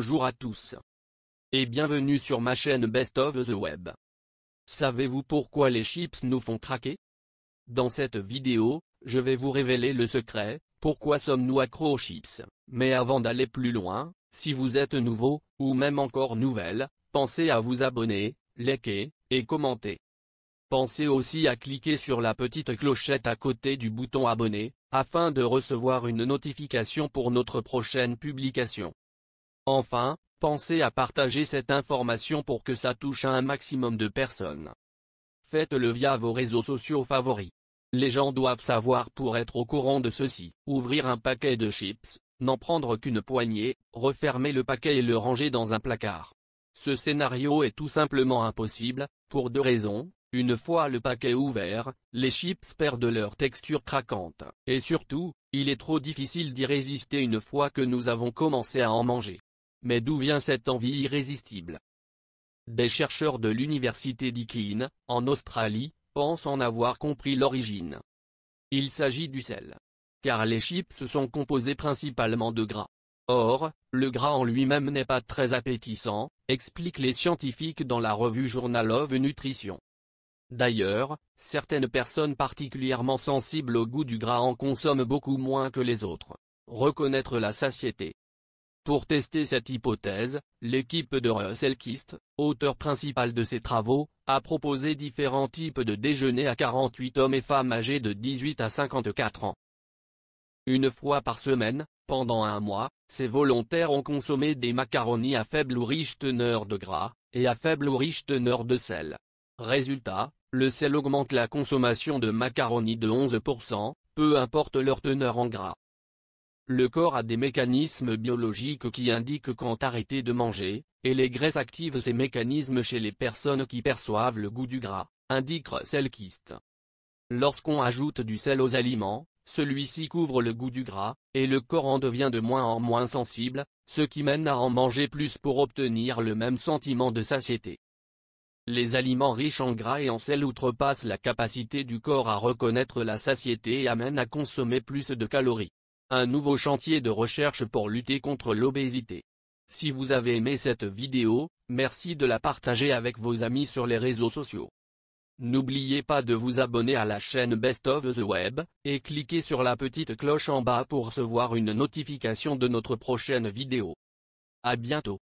Bonjour à tous. Et bienvenue sur ma chaîne Best of the Web. Savez-vous pourquoi les chips nous font craquer? Dans cette vidéo, je vais vous révéler le secret, pourquoi sommes-nous accros aux chips. Mais avant d'aller plus loin, si vous êtes nouveau, ou même encore nouvelle, pensez à vous abonner, liker, et commenter. Pensez aussi à cliquer sur la petite clochette à côté du bouton abonner, afin de recevoir une notification pour notre prochaine publication. Enfin, pensez à partager cette information pour que ça touche à un maximum de personnes. Faites-le via vos réseaux sociaux favoris. Les gens doivent savoir pour être au courant de ceci. Ouvrir un paquet de chips, n'en prendre qu'une poignée, refermer le paquet et le ranger dans un placard. Ce scénario est tout simplement impossible, pour deux raisons. Une fois le paquet ouvert, les chips perdent leur texture craquante, et surtout, il est trop difficile d'y résister une fois que nous avons commencé à en manger. Mais d'où vient cette envie irrésistible? Des chercheurs de l'université Deakin, en Australie, pensent en avoir compris l'origine. Il s'agit du sel. Car les chips sont composés principalement de gras. Or, le gras en lui-même n'est pas très appétissant, expliquent les scientifiques dans la revue Journal of Nutrition. D'ailleurs, certaines personnes particulièrement sensibles au goût du gras en consomment beaucoup moins que les autres. Reconnaître la satiété. Pour tester cette hypothèse, l'équipe de Russell Kist, auteur principal de ces travaux, a proposé différents types de déjeuners à 48 hommes et femmes âgés de 18 à 54 ans. Une fois par semaine, pendant un mois, ces volontaires ont consommé des macaronis à faible ou riche teneur de gras, et à faible ou riche teneur de sel. Résultat, le sel augmente la consommation de macaronis de 11%, peu importe leur teneur en gras. Le corps a des mécanismes biologiques qui indiquent quand arrêter de manger, et les graisses activent ces mécanismes chez les personnes qui perçoivent le goût du gras, indique Russell Kist. Lorsqu'on ajoute du sel aux aliments, celui-ci couvre le goût du gras, et le corps en devient de moins en moins sensible, ce qui mène à en manger plus pour obtenir le même sentiment de satiété. Les aliments riches en gras et en sel outrepassent la capacité du corps à reconnaître la satiété et amènent à consommer plus de calories. Un nouveau chantier de recherche pour lutter contre l'obésité. Si vous avez aimé cette vidéo, merci de la partager avec vos amis sur les réseaux sociaux. N'oubliez pas de vous abonner à la chaîne Best of the Web, et cliquez sur la petite cloche en bas pour recevoir une notification de notre prochaine vidéo. À bientôt.